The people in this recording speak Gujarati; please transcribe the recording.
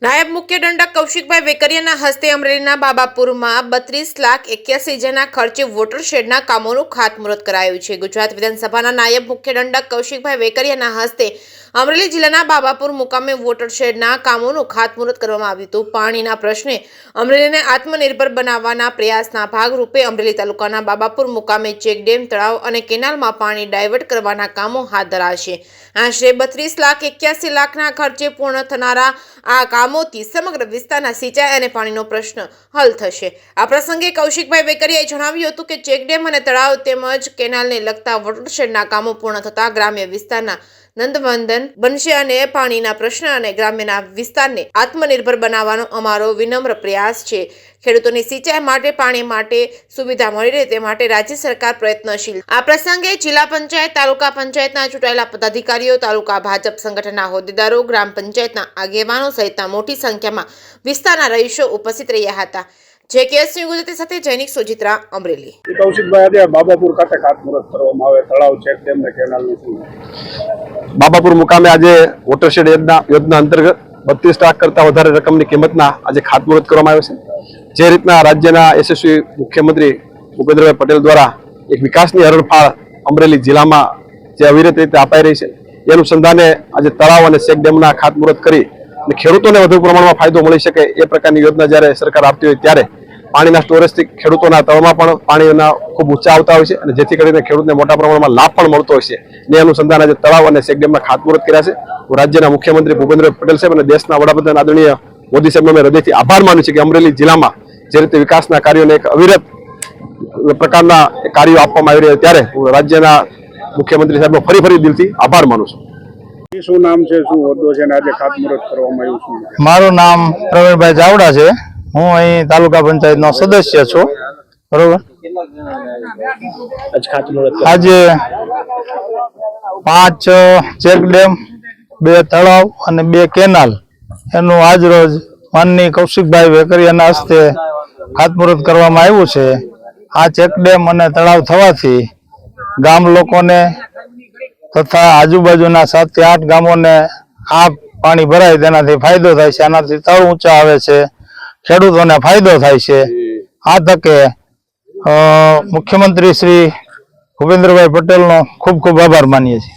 નાયબ મુખ્ય દંડક કૌશિકભાઈ વેકરિયાના હસ્તે અમરેલીના બાબાપુરમાં 32,81,000ના ખર્ચે વોટરશેડના કામોનું ખાતમુહૂર્ત કરાયું છે। ગુજરાત વિધાનસભાના નાયબ મુખ્ય દંડક કૌશિકભાઈ વેકરિયાના હસ્તે અમરેલી જિલ્લાના બાબાપુર મુકામે વોટરશેડના કામોનું ખાતમુહૂર્ત કરવામાં આવ્યું હતું। પાણીના પ્રશ્ને અમરેલીને આત્મનિર્ભર બનાવવાના પ્રયાસના ભાગરૂપે અમરેલી તાલુકાના બાબાપુર મુકામે ચેકડેમ, તળાવ અને કેનાલમાં પાણી ડાયવર્ટ કરવાના કામો હાથ ધરાશે। આશરે 32,81,00,000ના ખર્ચે પૂર્ણ થનારા આ કામોથી સમગ્ર વિસ્તારના સિંચાઈ અને પાણીનો પ્રશ્ન હલ થશે। આ પ્રસંગે કૌશિકભાઈ વેકરિયાએ જણાવ્યું હતું કે ચેકડેમ અને તળાવ તેમજ કેનાલને લગતા વોટરશેડના કામો પૂર્ણ થતા ગ્રામ્ય વિસ્તારના નંદવંદન બનશે અને પાણીના પ્રશ્ન અને ગ્રામ્યના વિસ્તારને આત્મનિર્ભર બનાવવાનો અમારો વિનમ્ર પ્રયાસ છે। ખેડૂતોની સિંચાઈ માટે, પાણી માટે સુવિધા મળી રહે તે માટે રાજ્ય સરકાર પ્રયત્નશીલ। આ પ્રસંગે જિલ્લા પંચાયત, તાલુકા પંચાયતના ચૂંટાયેલા પદાધિકારીઓ, તાલુકા ભાજપ સંગઠનના હોદ્દેદારો, ગ્રામ પંચાયતના આગેવાનો સહિતના મોટી સંખ્યામાં વિસ્તારના રહીશો ઉપસ્થિત રહ્યા હતા। જેકેએસની ગુજરાતી સાથે જૈનિક સોજિત્રા, અમરેલી। કૌશિકભાઈ, આજે બાબાપુર ખાતે ખાતમુહૂર્ત કરવામાં આવે તળાવ, ચેકડેમ ને કેનાલનું શું? બાબાપુર મુકામે આજે વોટરશેડ યોજના અંતર્ગત 32 લાખ કરતા વધારે રકમની કિંમતના આજે ખાતમુહૂર્ત કરવામાં આવ્યો છે। જે રીતના રાજ્યના યશસ્વી મુખ્યમંત્રી ભૂપેન્દ્રભાઈ પટેલ દ્વારા એક વિકાસની હરણફાળ અમરેલી જિલ્લામાં જે અવિરત રીતે અપાઈ રહી છે, એ અનુસંધાને આજે તળાવ અને ચેકડેમના ખાતમુહૂર્ત કરી અને ખેડૂતોને વધુ પ્રમાણમાં ફાયદો મળી શકે એ પ્રકારની યોજના જ્યારે સરકાર આપતી હોય ત્યારે પાણીના સ્ટોરેજથી ખેડૂતોના તળમાં પણ પાણીના ખૂબ ઊંચા આવતા હોય છે અને જેથી કરીને ખેડૂતને મોટા પ્રમાણમાં લાભ પણ મળતો હોય છે। એ અનુસંધાને આજે તળાવ અને ચેકડેમના ખાતમુહૂર્ત કર્યા છે। હું રાજ્યના મુખ્યમંત્રી ભૂપેન્દ્ર પટેલ સાહેબ અને દેશના વડાપ્રધાન આદરણીય મોદી સાહેબનો મેં હૃદયથી આભાર માનું છું કે અમરેલી જિલ્લામાં જે રીતે વિકાસના કાર્યોને એક અવિરત પ્રકારના કાર્યો આપવામાં આવી રહ્યા ત્યારે હું રાજ્યના મુખ્યમંત્રી સાહેબનો ફરી દિલથી આભાર માનું છું। શું નામ છે, શું હોદ્દો છે અને આજે ખાતમુહૂર્ત કરવામાં આવ્યું છે? મારું નામ પ્રવીણભાઈ ચાવડા છે। હું અહીં તાલુકા પંચાયતનો સદસ્ય છું। બરોબર, આજે 5 ચેકડેમ, 2 તળાવ અને 2 કેનાલ એનું આજરોજ માનનીય કૌશિકભાઈ વેકરિયાના હસ્તે ખાતમુહૂર્ત કરવામાં આવ્યું છે। આ ચેકડેમ અને તળાવ થવાથી ગામ લોકોને તથા આજુબાજુના 7 થી 8 ગામોને આ પાણી ભરાય તેનાથી ફાયદો થાય છે। આનાથી તળ ઊંચા આવે છે, ખેડૂતોને ફાયદો થાય છે। આ તકે મુખ્યમંત્રી શ્રી ભૂપેન્દ્રભાઈ પટેલનો ખૂબ ખૂબ આભાર માનીએ છીએ।